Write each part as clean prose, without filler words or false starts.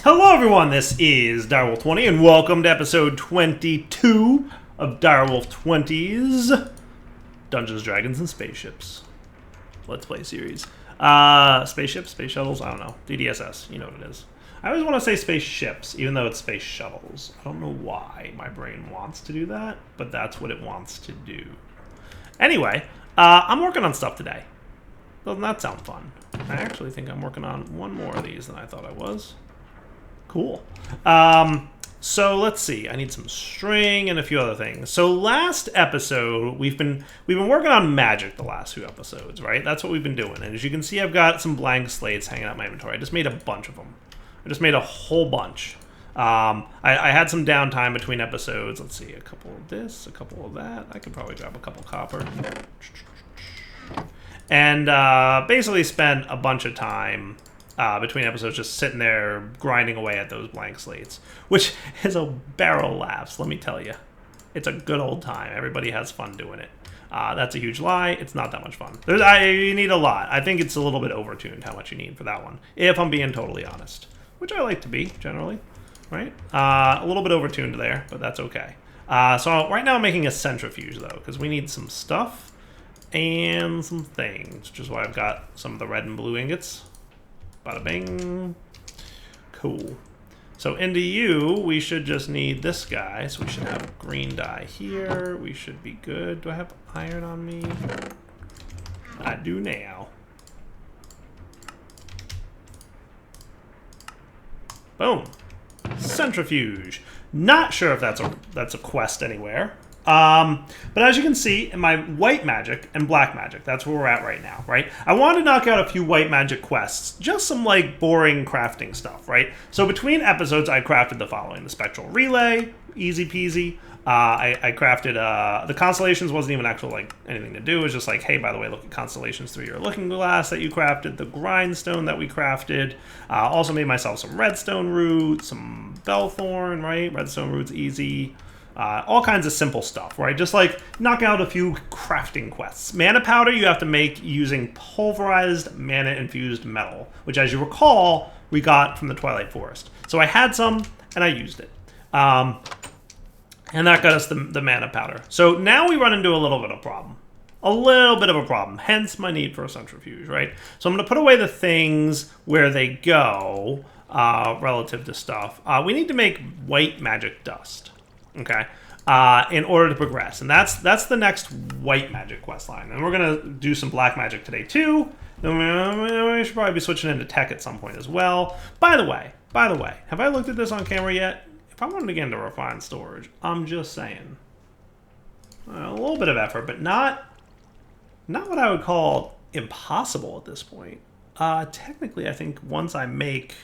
Hello everyone, this is Direwolf20 and welcome to episode 22 of Direwolf 20's Dungeons, Dragons, and Spaceships Let's Play series. Spaceships? Space shuttles? I don't know. DDSS, you know what it is. I always want to say spaceships, even though it's space shuttles. I don't know why my brain wants to do that, but that's what it wants to do. Anyway, I'm working on stuff today. Doesn't that sound fun? I actually think I'm working on one more of these than I thought I was. Cool. So let's see. I need some string and a few other things. So last episode, we've been working on magic the last few episodes, right? That's what we've been doing. And as you can see, I've got some blank slates hanging out in my inventory. I just made a bunch of them. I just made a whole bunch. I had some downtime between episodes. Let's see, a couple of this, a couple of that. I could probably grab a couple copper. And basically spent a bunch of time between episodes just sitting there grinding away at those blank slates, which is a barrel of laughs, let me tell you. It's a good old time. Everybody has fun doing it. That's a huge lie. It's not that much fun. You need a lot. I think it's a little bit overtuned how much you need for that one, if I'm being totally honest, which I like to be, generally, right? A little bit overtuned there, but that's okay. So right now I'm making a centrifuge, though, because we need some stuff and some things, which is why I've got some of the red and blue ingots. Bada bing. Cool. So into you, we should just need this guy. So we should have green dye here. We should be good. Do I have iron on me? I do now. Boom. Centrifuge. Not sure if that's a quest anywhere. But as you can see, in my white magic and black magic, that's where we're at right now, right? I want to knock out a few white magic quests, just some like boring crafting stuff, right? So between episodes, I crafted the following: the spectral relay, easy peasy. I crafted the constellations. Wasn't even actual like anything to do. It was just like, hey, by the way, look at constellations through your looking glass that you crafted. The grindstone that we crafted. Also made myself some redstone root, some bellthorn, right? Redstone root's easy. All kinds of simple stuff, right? Just like knock out a few crafting quests. Mana powder you have to make using pulverized mana-infused metal, which, as you recall, we got from the Twilight Forest. So I had some, and I used it. And that got us the mana powder. So now we run into a little bit of a problem. A little bit of a problem, hence my need for a centrifuge, right? So I'm going to put away the things where they go relative to stuff. We need to make white magic dust. Okay, in order to progress, and that's the next white magic quest line, and we're gonna do some black magic today too. Then we should probably be switching into tech at some point as well. By the way, have I looked at this on camera yet? If I wanted to get into refined storage, I'm just saying, a little bit of effort, but not what I would call impossible at this point. Technically, I think once I make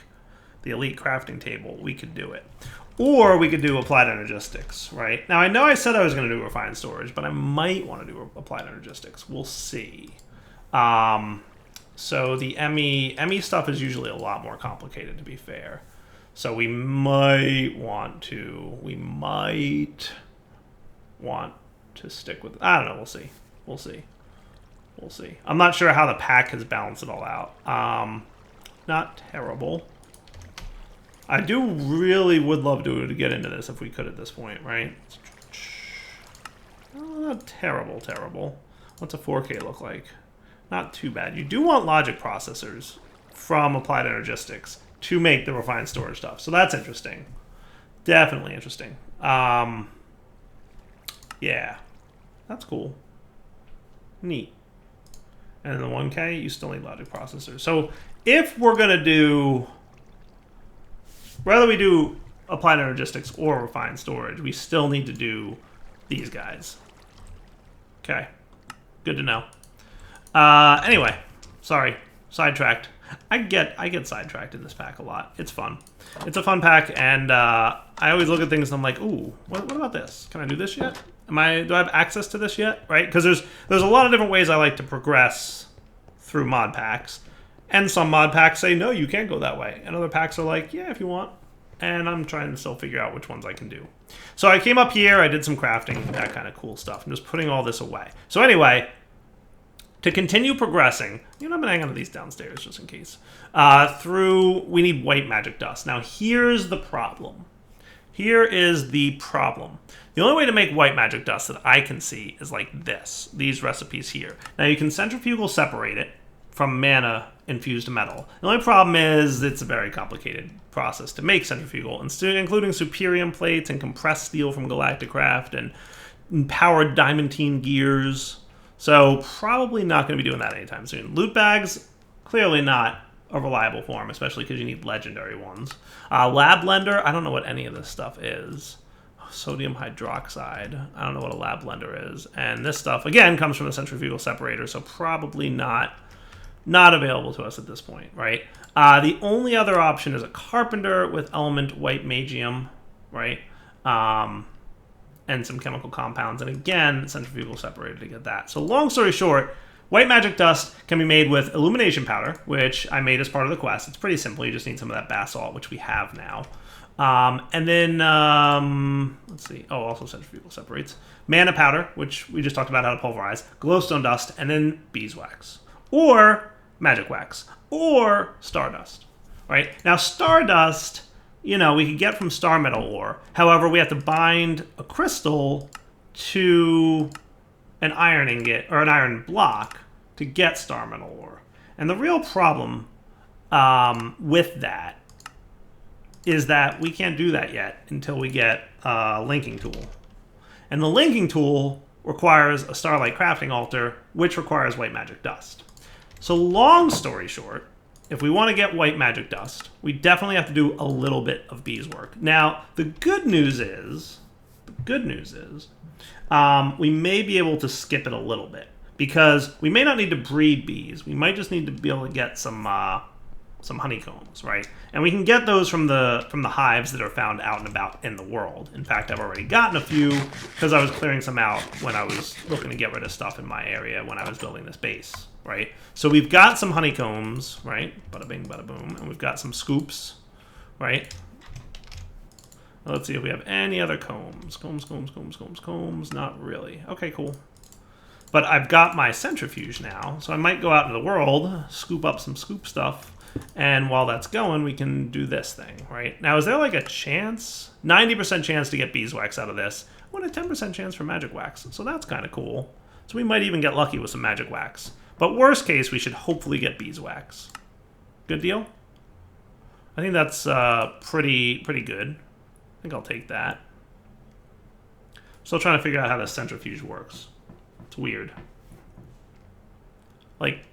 the elite crafting table, we could do it. Or we could do applied energistics, right? Now, I know I said I was going to do refined storage, but I might want to do applied energistics. We'll see. So the ME stuff is usually a lot more complicated, to be fair. So we might want to stick with, I don't know, we'll see. I'm not sure how the pack has balanced it all out. Not terrible. I do really would love to get into this if we could at this point, right? Oh, not terrible. What's a 4K look like? Not too bad. You do want logic processors from applied energistics to make the refined storage stuff. So that's interesting. Definitely interesting. Yeah. That's cool. Neat. And then the 1K, you still need logic processors. So if we're going to do... Whether we do applied energistics or refined storage, we still need to do these guys. Okay, good to know. Anyway, sorry, sidetracked. I get sidetracked in this pack a lot. It's fun. It's a fun pack, and I always look at things and I'm like, ooh, what about this? Can I do this yet? Do I have access to this yet? Right? Because there's a lot of different ways I like to progress through mod packs. And some mod packs say, no, you can't go that way. And other packs are like, yeah, if you want. And I'm trying to still figure out which ones I can do. So I came up here, I did some crafting, that kind of cool stuff. I'm just putting all this away. So anyway, to continue progressing, you know, I'm gonna hang on to these downstairs just in case. We need white magic dust. Now here's the problem. Here is the problem. The only way to make white magic dust that I can see is like this, these recipes here. Now you can centrifugal separate it from mana infused metal. The only problem is it's a very complicated process to make centrifugal, including superium plates and compressed steel from Galacticraft and powered diamantine gears. So probably not going to be doing that anytime soon. Loot bags, clearly not a reliable form, especially because you need legendary ones. Lab blender, I don't know what any of this stuff is. Sodium hydroxide, I don't know what a lab blender is. And this stuff, again, comes from the centrifugal separator, so probably not available to us at this point, right? The only other option is a carpenter with element white magium, right? And some chemical compounds, and again, centrifugal separator to get that. So long story short, white magic dust can be made with illumination powder, which I made as part of the quest. It's pretty simple. You just need some of that basalt, which we have now. And then, let's see. Oh, also centrifugal separates. Mana powder, which we just talked about how to pulverize. Glowstone dust, and then beeswax. Or magic wax. Or stardust, right? Now, stardust, you know, we could get from star metal ore. However, we have to bind a crystal to an iron ingot, or an iron block, to get star metal ore. And the real problem with that is that we can't do that yet until we get a linking tool. And the linking tool requires a starlight crafting altar, which requires white magic dust. So long story short, if we want to get white magic dust, we definitely have to do a little bit of beeswork. Now, the good news is, we may be able to skip it a little bit, because we may not need to breed bees. We might just need to be able to get some honeycombs, right? And we can get those from the hives that are found out and about in the world. In fact, I've already gotten a few because I was clearing some out when I was looking to get rid of stuff in my area when I was building this base, right? So we've got some honeycombs, right? Bada bing, bada boom. And we've got some scoops, right? Let's see if we have any other combs. Combs. Not really. Okay, cool. But I've got my centrifuge now, so I might go out into the world, scoop up some scoop stuff, and while that's going, we can do this thing, right? Now, is there like a chance? 90% chance to get beeswax out of this. What a 10% chance for magic wax. So that's kind of cool. So we might even get lucky with some magic wax. But worst case, we should hopefully get beeswax. Good deal? I think that's pretty good. I think I'll take that. Still trying to figure out how the centrifuge works. It's weird. Like,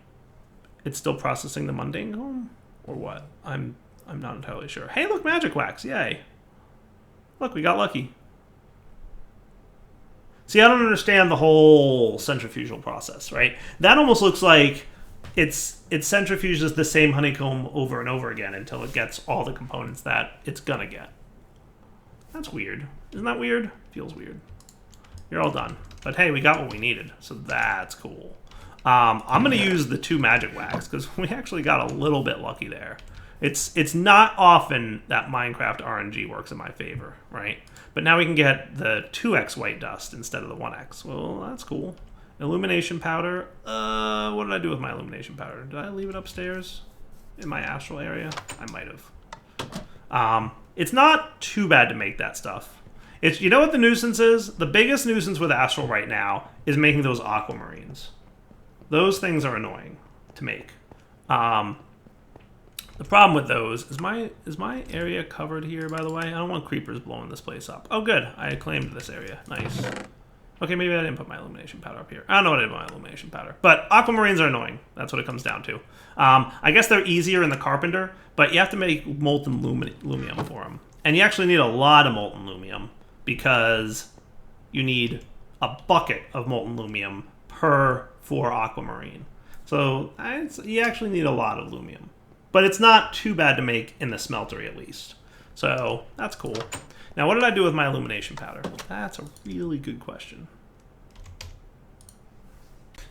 it's still processing the mundane home? Or what? I'm not entirely sure. Hey, look, magic wax. Yay. Look, we got lucky. See, I don't understand the whole centrifugal process, right? That almost looks like it centrifuges the same honeycomb over and over again until it gets all the components that it's gonna get. That's weird. Isn't that weird? Feels weird. You're all done. But hey, we got what we needed, so that's cool. I'm going to use the 2 magic wax, because we actually got a little bit lucky there. It's not often that Minecraft RNG works in my favor, right? But now we can get the 2x white dust instead of the 1x. Well, that's cool. Illumination powder. What did I do with my illumination powder? Did I leave it upstairs in my astral area? I might have. It's not too bad to make that stuff. You know what the nuisance is? The biggest nuisance with astral right now is making those aquamarines. Those things are annoying to make. The problem with those is my area covered here, by the way? I don't want creepers blowing this place up. Oh, good. I claimed this area. Nice. Okay, maybe I didn't put my illumination powder up here. I don't know what I did with my illumination powder. But aquamarines are annoying. That's what it comes down to. I guess they're easier in the carpenter, but you have to make molten lumium for them. And you actually need a lot of molten lumium, because you need a bucket of molten lumium per 4 aquamarine. So you actually need a lot of lumium. But it's not too bad to make in the smeltery, at least. So that's cool. Now, what did I do with my illumination powder? That's a really good question.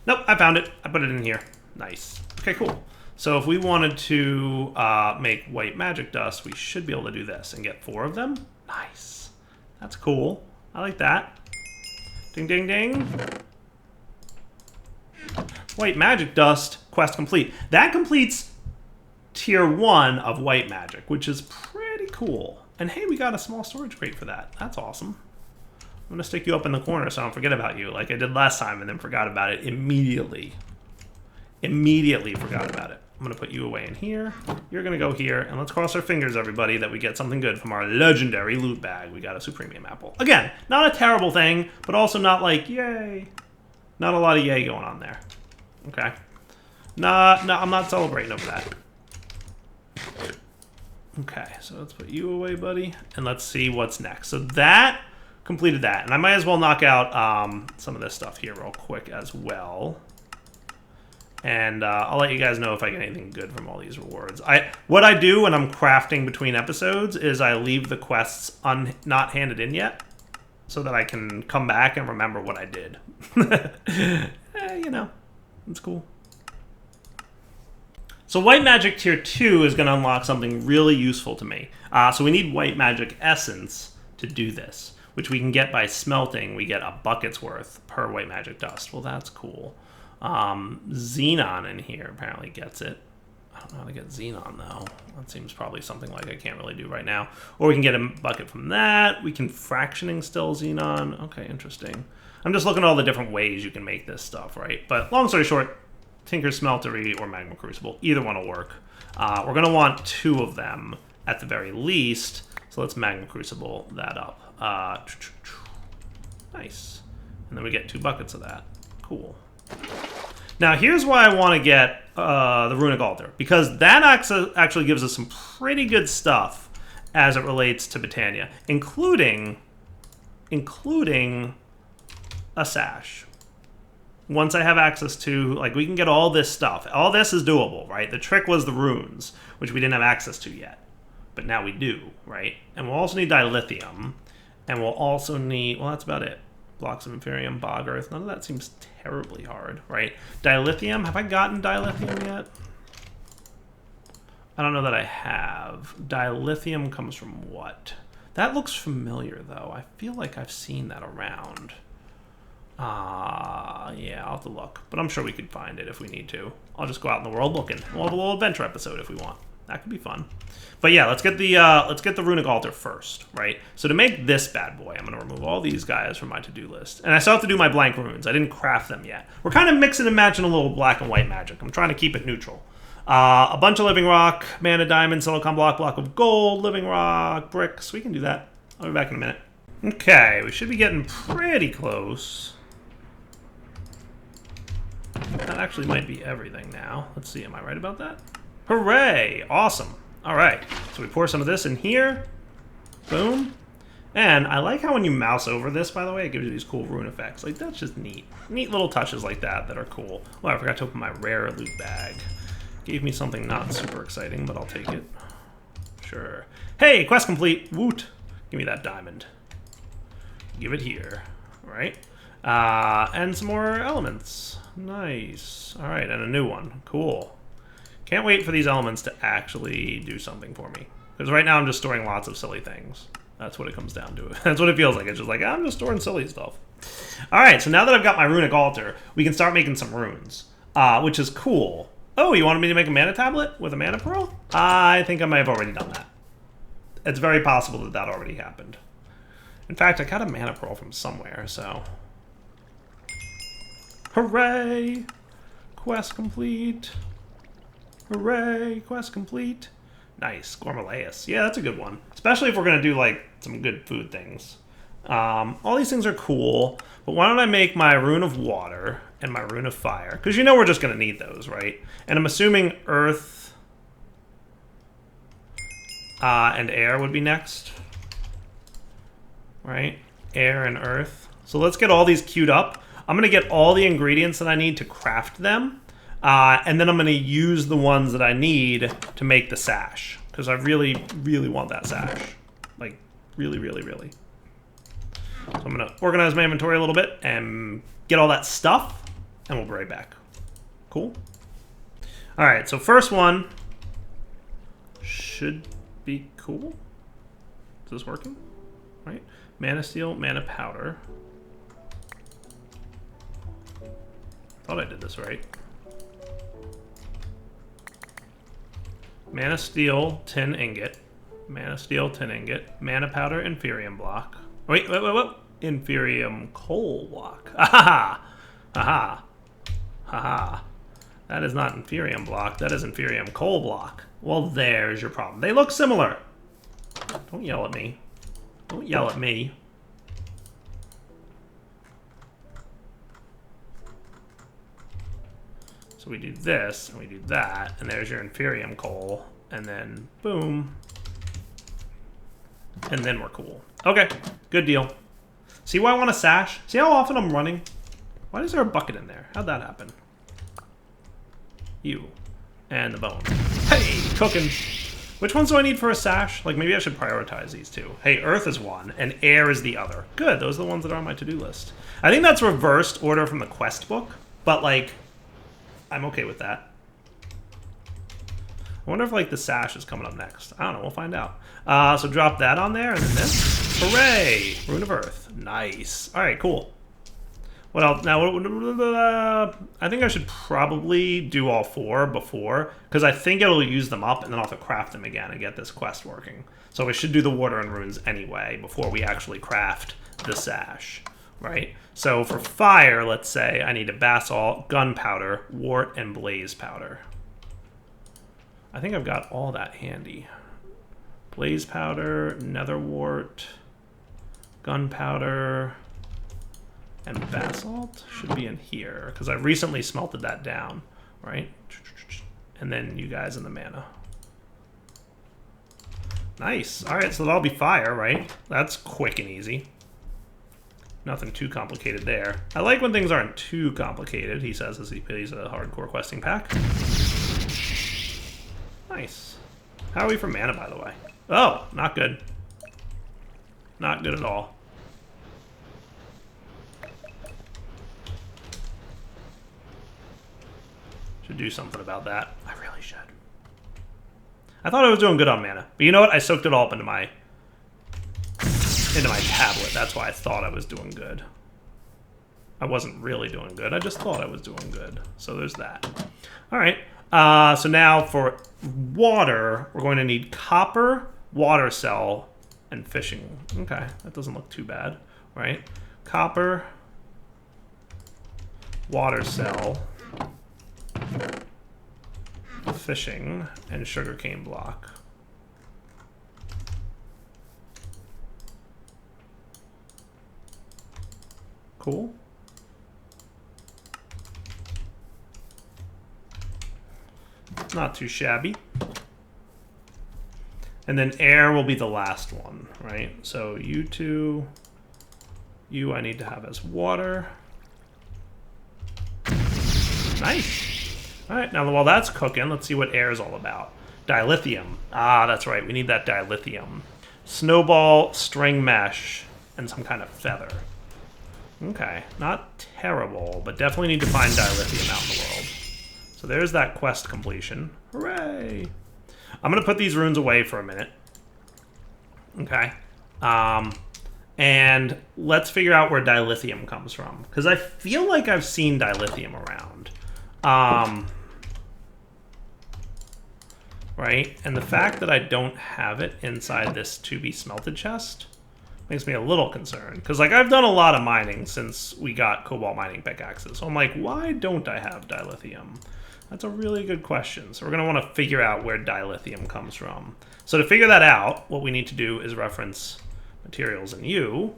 Nope, I found it. I put it in here. Nice. Okay, cool. So if we wanted to make white magic dust, we should be able to do this and get 4 of them. Nice. That's cool. I like that. Ding, ding, ding. White magic dust, quest complete. That completes tier 1 of white magic, which is pretty cool. And hey, we got a small storage crate for that. That's awesome. I'm gonna stick you up in the corner so I don't forget about you, like I did last time and then forgot about it immediately. Immediately forgot about it. I'm gonna put you away in here. You're gonna go here, and let's cross our fingers, everybody, that we get something good from our legendary loot bag. We got a Supremium apple. Again, not a terrible thing, but also not like, yay. Not a lot of yay going on there. Okay. Nah, I'm not celebrating over that. Okay, so let's put you away, buddy, and let's see what's next. So that completed that, and I might as well knock out some of this stuff here real quick as well. And I'll let you guys know if I get anything good from all these rewards. What I do when I'm crafting between episodes is I leave the quests not handed in yet, so that I can come back and remember what I did. You know, it's cool. So white magic tier 2 is going to unlock something really useful to me. So we need white magic essence to do this, which we can get by smelting. We get a bucket's worth per white magic dust. Well, that's cool. Xenon in here apparently gets it. I don't know how to get Xenon though. That seems probably something like I can't really do right now. Or we can get a bucket from that. We can fractioning still Xenon. Okay, interesting. I'm just looking at all the different ways you can make this stuff, right? But long story short, Tinker Smeltery or Magma Crucible, either one will work. We're gonna want 2 of them at the very least. So let's Magma Crucible that up. Nice. And then we get 2 buckets of that. Cool. Now here's why I want to get the Runic Altar, because that actually gives us some pretty good stuff as it relates to Botania, including a Sash. Once I have access to, like, we can get all this stuff. All this is doable, right? The trick was the runes, which we didn't have access to yet, but now we do, right? And we'll also need dilithium, and we'll also need, well, that's about it. Blocks of Imperium, Bog Earth. None of that seems terribly hard, right? Dilithium. Have I gotten dilithium yet? I don't know that I have. Dilithium comes from what? That looks familiar, though. I feel like I've seen that around. Yeah, I'll have to look. But I'm sure we could find it if we need to. I'll just go out in the world looking. We'll have a little adventure episode if we want. That could be fun. But yeah, let's get the Runic Altar first, right? So to make this bad boy, I'm going to remove all these guys from my to-do list. And I still have to do my blank runes. I didn't craft them yet. We're kind of mixing and matching a little black and white magic. I'm trying to keep it neutral. A bunch of living rock, mana diamond, silicon block of gold, living rock, bricks. We can do that. I'll be back in a minute. Okay, we should be getting pretty close. That actually might be everything now. Let's see, am I right about that? Hooray! Awesome. All right, so we pour some of this in here. Boom. And I like how when you mouse over this, by the way, it gives you these cool rune effects. Like, that's just neat. Neat little touches like that are cool. Oh, I forgot to open my rare loot bag. Gave me something not super exciting, but I'll take it. Sure. Hey, quest complete. Woot. Give me that diamond. Give it here. All right. And some more elements. Nice. All right, and a new one. Cool. Can't wait for these elements to actually do something for me. Because right now I'm just storing lots of silly things. That's what it comes down to. That's what it feels like. It's just like, I'm just storing silly stuff. All right, so now that I've got my Runic Altar, we can start making some runes, which is cool. Oh, you wanted me to make a mana tablet with a mana pearl? I think I might have already done that. It's very possible that that already happened. In fact, I got a mana pearl from somewhere, so... Hooray! Quest complete. Hooray! Quest complete. Nice. Gormalaeus. Yeah, that's a good one. Especially if we're going to do, like, some good food things. All these things are cool, but why don't I make my Rune of Water and my Rune of Fire? Because you know we're just going to need those, right? And I'm assuming Earth and Air would be next. Right? Air and Earth. So let's get all these queued up. I'm going to get all the ingredients that I need to craft them. And then I'm going to use the ones that I need to make the sash. Because I really, really want that sash. Like, really, really, really. So I'm going to organize my inventory a little bit and get all that stuff. And we'll be right back. Cool? Alright, so first one should be cool. Is this working? Right? Mana Steel, Mana Powder. Thought I did this right. Mana steel, tin ingot. Mana steel, tin ingot. Mana powder, Imperium block. Wait. Imperium coal block. Aha! Aha! Haha. That is not Imperium block. That is Imperium coal block. Well, there's your problem. They look similar. Don't yell at me. Don't yell at me. So we do this, and we do that, and there's your Imperium coal, and then boom. And then we're cool. Okay, good deal. See why I want a sash? See how often I'm running? Why is there a bucket in there? How'd that happen? You. And the bone. Hey, cooking. Which ones do I need for a sash? Like, maybe I should prioritize these two. Hey, earth is one, and air is the other. Good, those are the ones that are on my to-do list. I think that's reversed order from the quest book, but, like, I'm okay with that. I wonder if, like, the sash is coming up next. I don't know, we'll find out. So drop that on there, and then this. Hooray! Rune of Earth. Nice. All right, cool. What else? Now, I think I should probably do all four before, because I think it'll use them up, and then I'll have to craft them again and get this quest working. So we should do the water and runes anyway before we actually craft the sash, right? So for fire, let's say I need a basalt, gunpowder, wart, and blaze powder. I think I've got all that handy. Blaze powder, nether wart, gunpowder, and basalt should be in here, because I recently smelted that down, right? And then you guys in the mana. Nice. All right, so that'll be fire, right? That's quick and easy. Nothing too complicated there. I like when things aren't too complicated, he says as he plays a hardcore questing pack. Nice. How are we for mana, by the way? Oh, not good. Not good at all. Should do something about that. I really should. I thought I was doing good on mana, but you know what? I soaked it all up into my tablet. That's why I thought I was doing good. I wasn't really doing good. I just thought I was doing good. So there's that. All right. So now for water, we're going to need copper, water cell, and fishing. Okay, that doesn't look too bad, right? Copper, water cell, fishing, and sugarcane block. Cool. Not too shabby. And then air will be the last one, right? So you two, you I need to have as water. Nice. All right, now while that's cooking, let's see what air is all about. Dilithium. Ah, that's right, we need that dilithium. Snowball, string mesh, and some kind of feather. Okay, not terrible, but definitely need to find dilithium out in the world. So there's that quest completion. Hooray! I'm going to put these runes away for a minute. Okay. And let's figure out where dilithium comes from, because I feel like I've seen dilithium around. Right? And the fact that I don't have it inside this to-be-smelted chest makes me a little concerned. Because, like, I've done a lot of mining since we got cobalt mining pickaxes. So I'm like, why don't I have dilithium? That's a really good question. So we're going to want to figure out where dilithium comes from. So to figure that out, what we need to do is reference materials in U.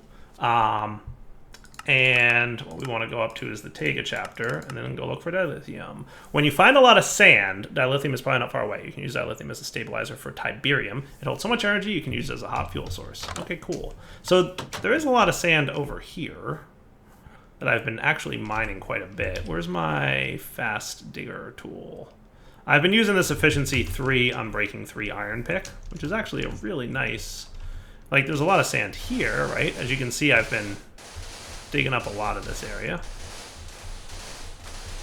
And what we want to go up to is the Tega chapter, and then go look for dilithium. When you find a lot of sand, dilithium is probably not far away. You can use dilithium as a stabilizer for Tiberium. It holds so much energy, you can use it as a hot fuel source. Okay, cool. So there is a lot of sand over here that I've been actually mining quite a bit. Where's my fast digger tool? I've been using this efficiency 3 unbreaking 3 iron pick, which is actually a really nice, like, there's a lot of sand here, right? As you can see, I've been digging up a lot of this area.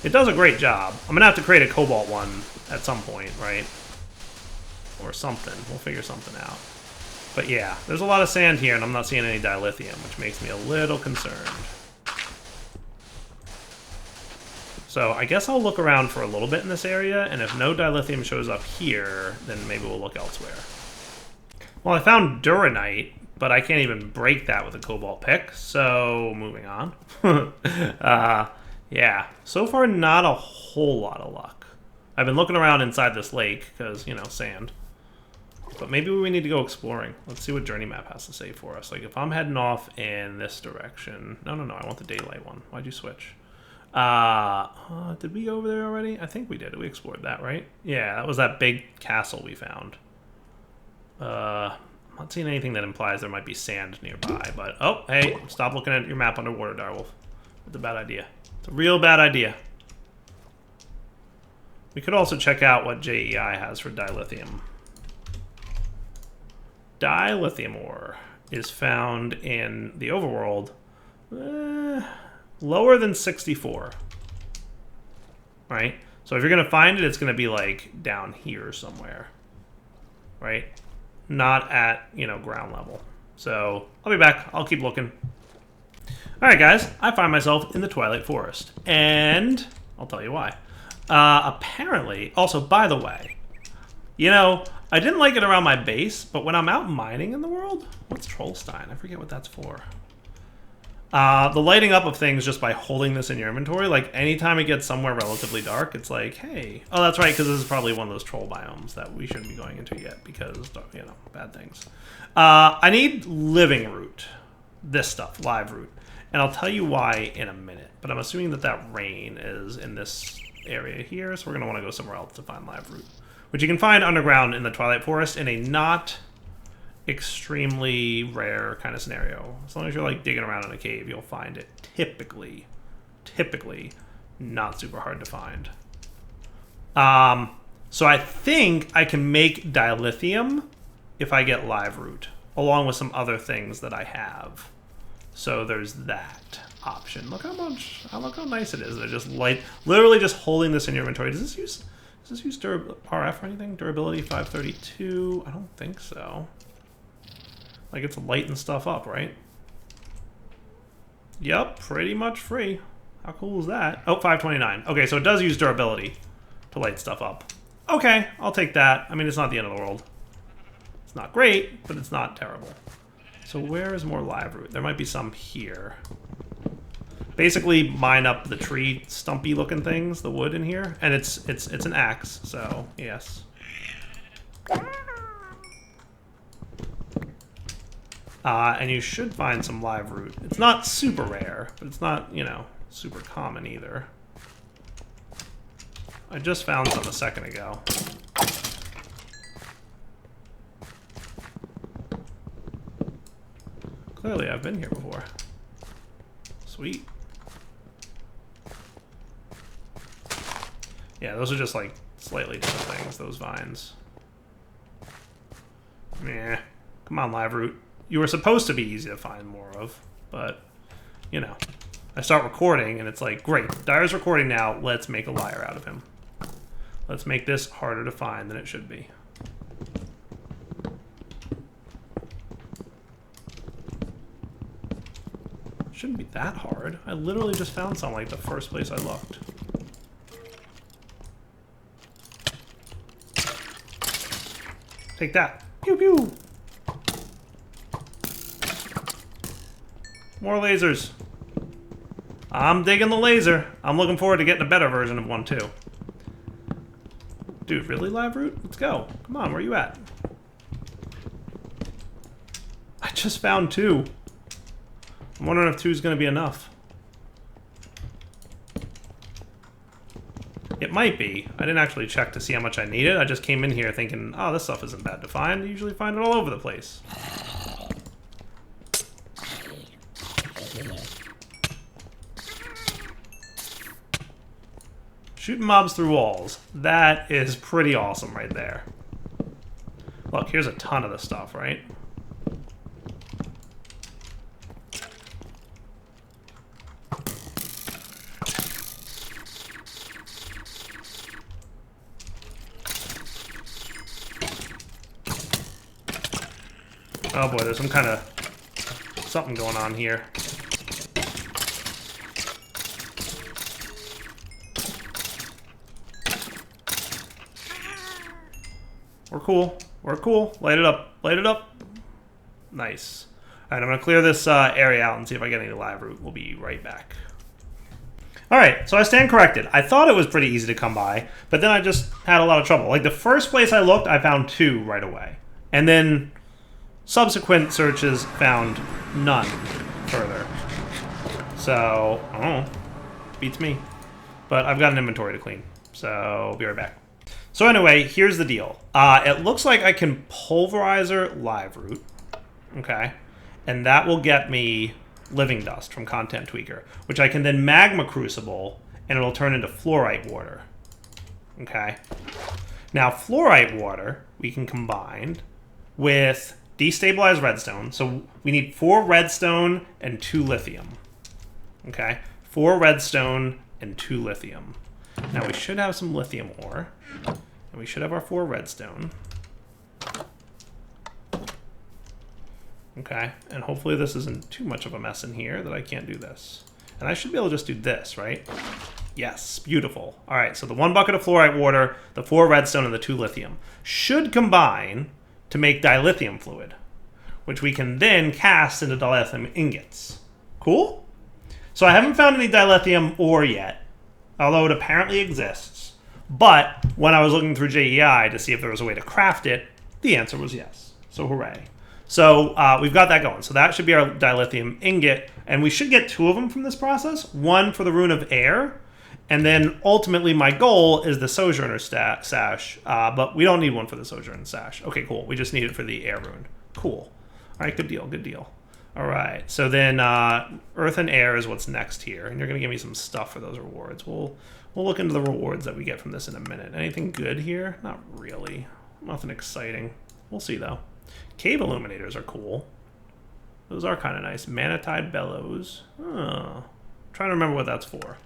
It does a great job. I'm gonna have to create a cobalt one at some point, right? Or something. We'll figure something out. But yeah, there's a lot of sand here, and I'm not seeing any dilithium, which makes me a little concerned. So I guess I'll look around for a little bit in this area, and if no dilithium shows up here, then maybe we'll look elsewhere. Well, I found duranite, but I can't even break that with a cobalt pick, so moving on. Yeah, so far not a whole lot of luck. I've been looking around inside this lake, because, you know, sand. But maybe we need to go exploring. Let's see what Journey Map has to say for us. Like, if I'm heading off in this direction... No, I want the daylight one. Why'd you switch? Did we go over there already? I think we did. We explored that, right? Yeah, that was that big castle we found. I'm not seeing anything that implies there might be sand nearby, but... Oh, hey, stop looking at your map underwater, Direwolf. It's a bad idea. It's a real bad idea. We could also check out what JEI has for dilithium. Dilithium ore is found in the overworld lower than 64. Right? So if you're going to find it, it's going to be like down here somewhere. Right? Not at, you know, ground level. So I'll be back. I'll keep looking. Alright guys, I find myself in the Twilight Forest. And I'll tell you why. Apparently, also by the way, you know, I didn't like it around my base, but when I'm out mining in the world, what's Trollstein? I forget what that's for. The lighting up of things just by holding this in your inventory, like anytime it gets somewhere relatively dark, it's like, hey, oh, that's right, because this is probably one of those troll biomes that we shouldn't be going into yet because, you know, bad things. I need living root, this stuff, live root, and I'll tell you why in a minute, but I'm assuming that that rain is in this area here, so we're going to want to go somewhere else to find live root. Which you can find underground in the Twilight Forest in a not extremely rare kind of scenario. As long as you're like digging around in a cave, you'll find it. Typically not super hard to find. So I think I can make dilithium if I get live root, along with some other things that I have. So there's that option. Look how much, look how nice it is. They're just literally just holding this in your inventory. Does this use RF or anything? Durability 532? I don't think so. Like, it's lighting stuff up, right? Yep, pretty much free. How cool is that? Oh, 529. Okay, so it does use durability to light stuff up. Okay, I'll take that. I mean, it's not the end of the world. It's not great, but it's not terrible. So where is more live root? There might be some here. Basically mine up the tree stumpy looking things, the wood in here, and it's an axe, so yes. And you should find some live root. It's not super rare, but it's not, you know, super common either. I just found some a second ago. Clearly I've been here before. Sweet. Yeah, those are just like slightly different things, those vines. Meh. Come on, live root. You were supposed to be easy to find more of, but, you know. I start recording, and it's like, great, Dyer's recording now, let's make a liar out of him. Let's make this harder to find than it should be. Shouldn't be that hard. I literally just found some, like, the first place I looked. Take that. Pew pew! More lasers. I'm digging the laser. I'm looking forward to getting a better version of one, too. Dude, really, live root? Let's go. Come on, where are you at? I just found 2. I'm wondering if 2 is going to be enough. It might be. I didn't actually check to see how much I needed. I just came in here thinking, oh, this stuff isn't bad to find. I usually find it all over the place. Shooting mobs through walls. That is pretty awesome right there. Look, here's a ton of this stuff, right? Oh boy, there's some kind of something going on here. We're cool. We're cool. Light it up. Light it up. Nice. All right, I'm going to clear this area out and see if I get any live root. We'll be right back. All right, so I stand corrected. I thought it was pretty easy to come by, but then I just had a lot of trouble. Like, the first place I looked, I found 2 right away. And then subsequent searches found none further. So, I don't know. Beats me. But I've got an inventory to clean, so I'll be right back. So anyway, here's the deal. It looks like I can pulverizer live root, okay? And that will get me living dust from Content Tweaker, which I can then magma crucible, and it'll turn into fluorite water, okay? Now, fluorite water we can combine with destabilized redstone. So we need 4 redstone and 2 lithium, okay? 4 redstone and 2 lithium. Now we should have some lithium ore, and we should have our 4 redstone. Okay, and hopefully this isn't too much of a mess in here that I can't do this. And I should be able to just do this, right? Yes, beautiful. All right, so the 1 bucket of fluorite water, the 4 redstone, and the 2 lithium should combine to make dilithium fluid, which we can then cast into dilithium ingots. Cool? So I haven't found any dilithium ore yet, although it apparently exists. But when I was looking through JEI to see if there was a way to craft it, the answer was yes. So hooray. So we've got that going. So that should be our dilithium ingot. And we should get 2 of them from this process. 1 for the rune of air. And then ultimately my goal is the Sojourner Sash. But we don't need 1 for the Sojourner Sash. Okay, cool. We just need it for the air rune. Cool. All right, good deal, good deal. All right, so then earth and air is what's next here. And you're going to give me some stuff for those rewards. We'll look into the rewards that we get from this in a minute. Anything good here? Not really. Nothing exciting. We'll see, though. Cave illuminators are cool. Those are kind of nice. Manatide bellows. Oh, trying to remember what that's for.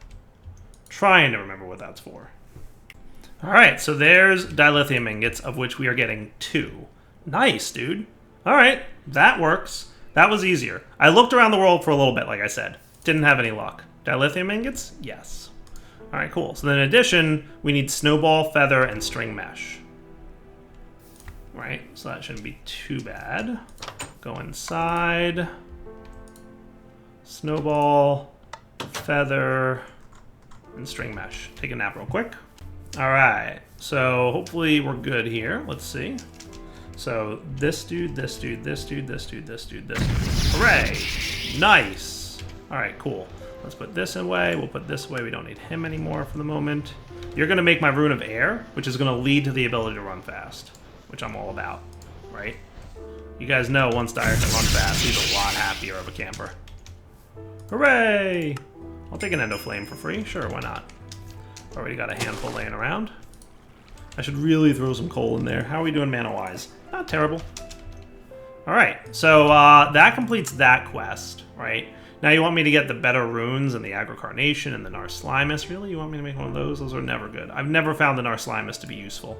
Trying to remember what that's for. All right, so there's dilithium ingots, of which we are getting 2. Nice, dude. All right, that works. That was easier. I looked around the world for a little bit, like I said. Didn't have any luck. Dilithium ingots? Yes. All right, cool. So then in addition, we need snowball, feather, and string mesh. Right, so that shouldn't be too bad. Go inside. Snowball, feather, and string mesh. Take a nap real quick. All right, so hopefully we're good here. Let's see. So this dude, this dude, this dude, this dude, this dude, this dude. Hooray! Nice! All right, cool. Let's put this away. We'll put this away. We don't need him anymore for the moment. You're going to make my rune of air, which is going to lead to the ability to run fast, which I'm all about, right? You guys know once Dyer can run fast, he's a lot happier of a camper. Hooray! I'll take an endoflame for free. Sure, why not? Already got a handful laying around. I should really throw some coal in there. How are we doing mana-wise? Not terrible. All right, so that completes that quest, right? Now you want me to get the better runes and the Agrocarnation and the Narslimus. Really? You want me to make one of those? Those are never good. I've never found the Narslimus to be useful.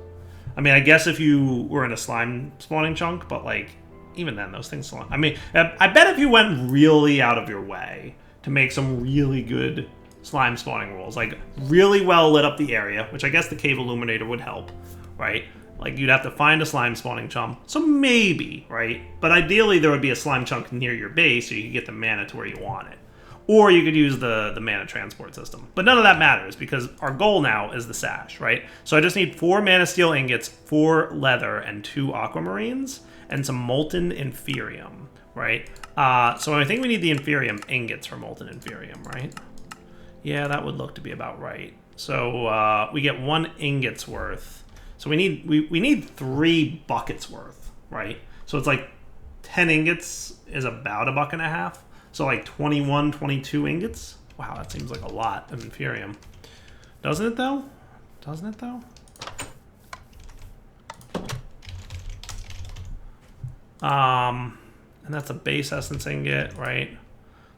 I mean, I guess if you were in a slime spawning chunk, but like, even then, those things spawn. I mean, I bet if you went really out of your way to make some really good slime spawning rules, like really well lit up the area, which I guess the cave illuminator would help, right? Like you'd have to find a slime spawning chunk, so maybe, right? But ideally there would be a slime chunk near your base so you could get the mana to where you want it. Or you could use the mana transport system. But none of that matters because our goal now is the Sash, right? So I just need 4 mana steel ingots, 4 leather, and 2 aquamarines, and some molten inferium, right? So I think we need the inferium ingots for molten inferium, right? Yeah, that would look to be about right. So we get 1 ingot's worth. So we need 3 buckets worth, right? So it's like 10 ingots is about $1.50. So like 21, 22 ingots. Wow, that seems like a lot of inferium. Doesn't it though? Doesn't it though? And that's a base essence ingot, right?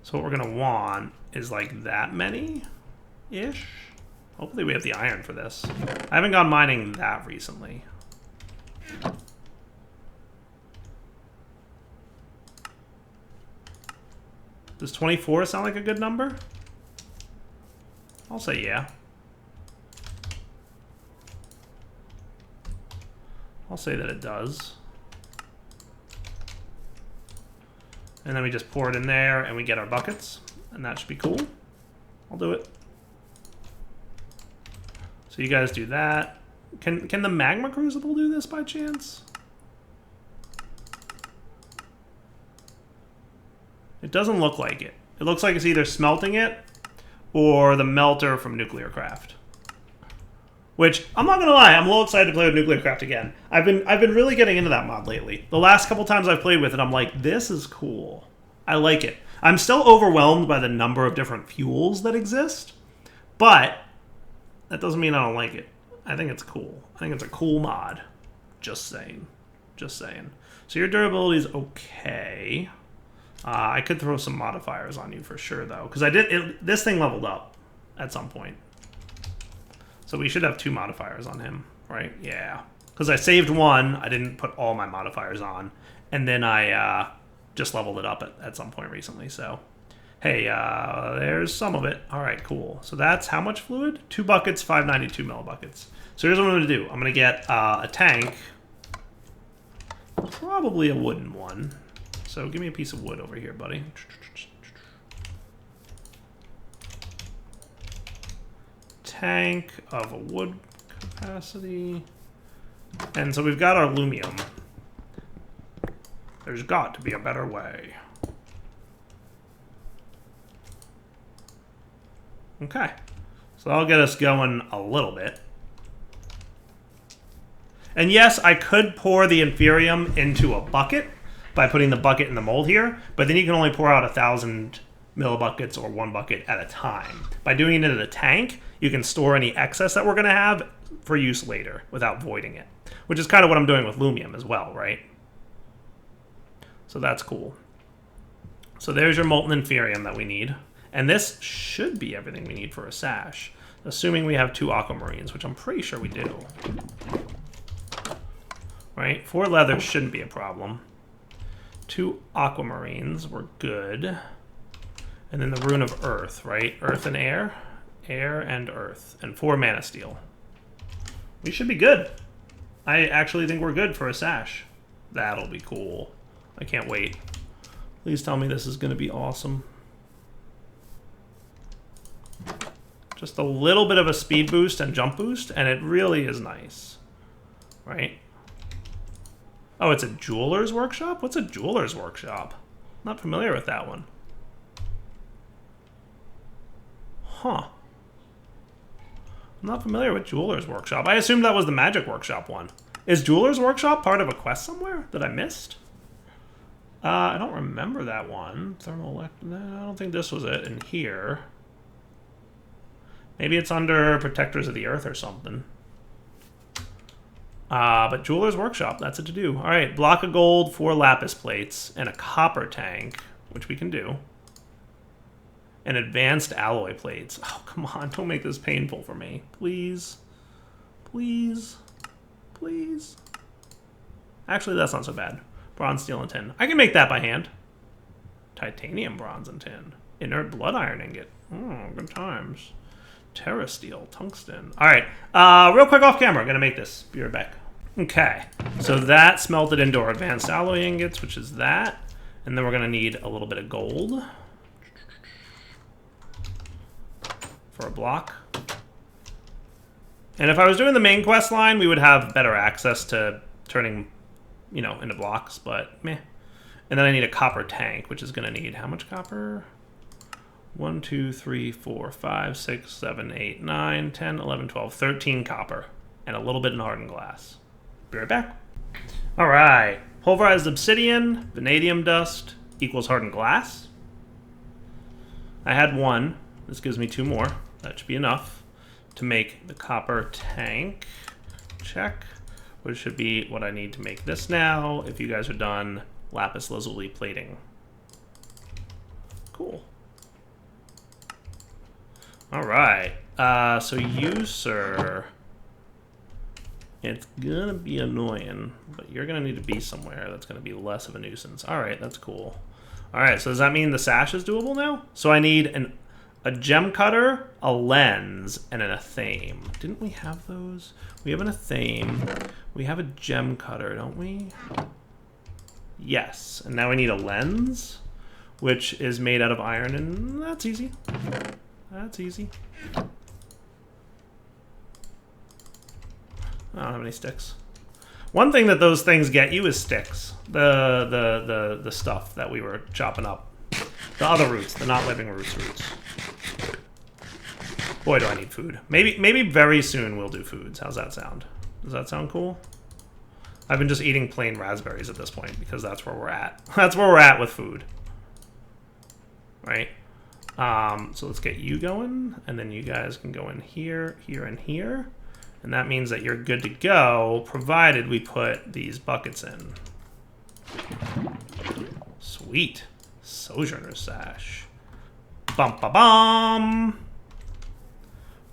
So what we're gonna want is like that many-ish. Hopefully we have the iron for this. I haven't gone mining that recently. Does 24 sound like a good number? I'll say yeah. I'll say that it does. And then we just pour it in there and we get our buckets. And that should be cool. I'll do it. So you guys do that. Can the magma crucible do this by chance? It doesn't look like it. It looks like it's either smelting it or the melter from Nuclear Craft. Which, I'm not gonna lie, I'm a little excited to play with Nuclear Craft again. I've been really getting into that mod lately. The last couple times I've played with it, I'm like, this is cool. I like it. I'm still overwhelmed by the number of different fuels that exist, but that doesn't mean I don't like it. I think it's cool. I think it's a cool mod. Just saying. Just saying. So your durability is okay. I could throw some modifiers on you for sure, though, because this thing leveled up at some point. So we should have 2 modifiers on him, right? Yeah. Because I saved one. I didn't put all my modifiers on. And then I just leveled it up at some point recently. So, hey, there's some of it. All right, cool. So that's how much fluid? 2 buckets, 592 millibuckets. So here's what I'm going to do. I'm going to get a tank. Probably a wooden one. So give me a piece of wood over here, buddy. Tank of a wood capacity. And so we've got our aluminum. There's got to be a better way. Okay. So that'll get us going a little bit. And yes, I could pour the Imperium into a bucket by putting the bucket in the mold here, but then you can only pour out 1,000 millibuckets or 1 bucket at a time. By doing it in a tank, you can store any excess that we're going to have for use later without voiding it, which is kind of what I'm doing with Lumium as well, right? So that's cool. So there's your molten Imperium that we need. And this should be everything we need for a Sash, assuming we have 2 aquamarines, which I'm pretty sure we do. Right? 4 leather shouldn't be a problem. 2 aquamarines, we're good. And then the rune of earth, right? Earth and air. Air and earth. And 4 mana steel. We should be good. I actually think we're good for a Sash. That'll be cool. I can't wait. Please tell me this is going to be awesome. Just a little bit of a speed boost and jump boost, and it really is nice. Right? Oh, it's a jeweler's workshop? What's a jeweler's workshop? Not familiar with that one. Huh. I'm not familiar with jeweler's workshop. I assumed that was the magic workshop one. Is jeweler's workshop part of a quest somewhere that I missed? I don't remember that one. Thermal no, I don't think this was it in here. Maybe it's under Protectors of the Earth or something. But Jeweler's Workshop, that's it to do. All right, block of gold, 4 lapis plates, and a copper tank, which we can do. And advanced alloy plates. Oh, come on, don't make this painful for me. Please. Please. Please. Actually, that's not so bad. Bronze, steel, and tin. I can make that by hand. Titanium, bronze, and tin. Inert blood iron ingot. Oh, good times. Terra steel, tungsten. All right, real quick off camera, gonna make this. Be right back. Okay, so that smelted into our advanced alloy ingots, which is that. And then we're gonna need a little bit of gold for a block. And if I was doing the main quest line, we would have better access to turning, you know, into blocks, but meh. And then I need a copper tank, which is gonna need how much copper? 1, 2, 3, 4, 5, 6, 7, 8, 9, 10, 11, 12, 13 copper. And a little bit in hardened glass. Be right back. All right. Pulverized obsidian, vanadium dust, equals hardened glass. I had 1. This gives me 2 more. That should be enough to make the copper tank. Check. Which should be what I need to make this now. If you guys are done, lapis lazuli plating. Cool. All right. So you, sir, it's gonna be annoying, but you're gonna need to be somewhere that's gonna be less of a nuisance. All right, that's cool. All right, so does that mean the Sash is doable now? So I need a gem cutter, a lens, and an athame. Didn't we have those? We have an athame. We have a gem cutter, don't we? Yes. And now we need a lens, which is made out of iron, and that's easy. That's easy. I don't have any sticks. One thing that those things get you is sticks. The stuff that we were chopping up. The other roots, the not living roots. Boy, do I need food. Maybe very soon we'll do foods. How's that sound? Does that sound cool? I've been just eating plain raspberries at this point because that's where we're at. That's where we're at with food. Right? So let's get you going, and then you guys can go in here, here, and here. And that means that you're good to go, provided we put these buckets in. Sweet. Sojourner Sash. Bum ba bum.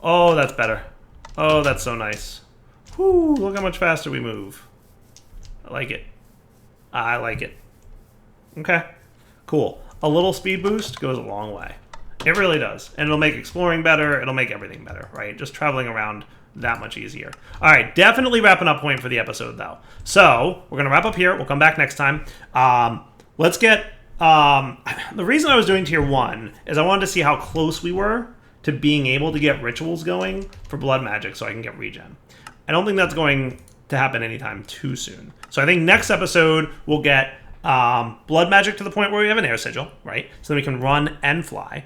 Oh, that's better. Oh, that's so nice. Whoo, look how much faster we move. I like it. I like it. Okay, cool. A little speed boost goes a long way. It really does. And it'll make exploring better. It'll make everything better, right? Just traveling around that much easier. All right, definitely wrapping up point for the episode, though. So we're going to wrap up here. We'll come back next time. Let's get... the reason I was doing tier 1 is I wanted to see how close we were to being able to get rituals going for blood magic so I can get regen. I don't think that's going to happen anytime too soon. So I think next episode we'll get blood magic to the point where we have an air sigil, right? So then we can run and fly.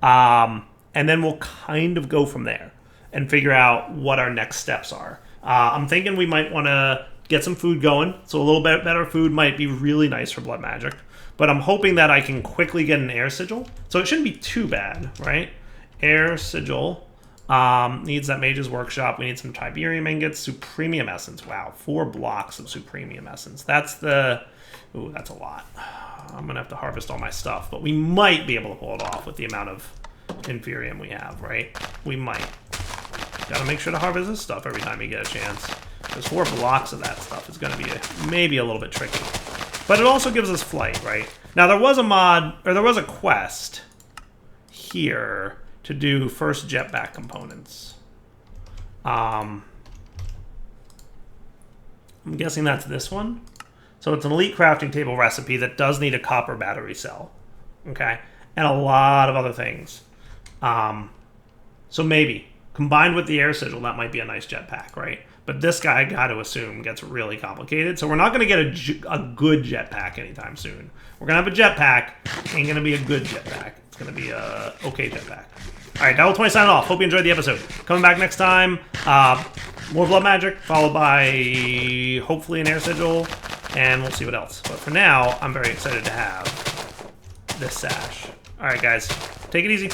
And then we'll kind of go from there and figure out what our next steps are. I'm thinking we might want to get some food going. So a little bit better food might be really nice for blood magic. But I'm hoping that I can quickly get an air sigil. So it shouldn't be too bad, right? Air sigil. Needs that Mage's Workshop. We need some Tiberium Ingots. Supremium Essence. Wow, 4 blocks of Supremium Essence. That's the... Ooh, that's a lot. I'm going to have to harvest all my stuff. But we might be able to pull it off with the amount of Imperium we have, right? We might. Got to make sure to harvest this stuff every time you get a chance. Because 4 blocks of that stuff is going to be maybe a little bit tricky. But it also gives us flight, right? Now, there was a mod, or there was a quest here to do first jetpack components. I'm guessing that's this one. So it's an elite crafting table recipe that does need a copper battery cell. Okay? And a lot of other things. So maybe, combined with the air sigil, that might be a nice jetpack, right? But this guy, I got to assume, gets really complicated. So we're not going to get a good jetpack anytime soon. We're going to have a jetpack. Ain't going to be a good jetpack. It's going to be a okay jetpack. All right, Devil20 signing off. Hope you enjoyed the episode. Coming back next time. More blood magic, followed by hopefully an air sigil. And we'll see what else. But for now, I'm very excited to have this Sash. All right, guys. Take it easy.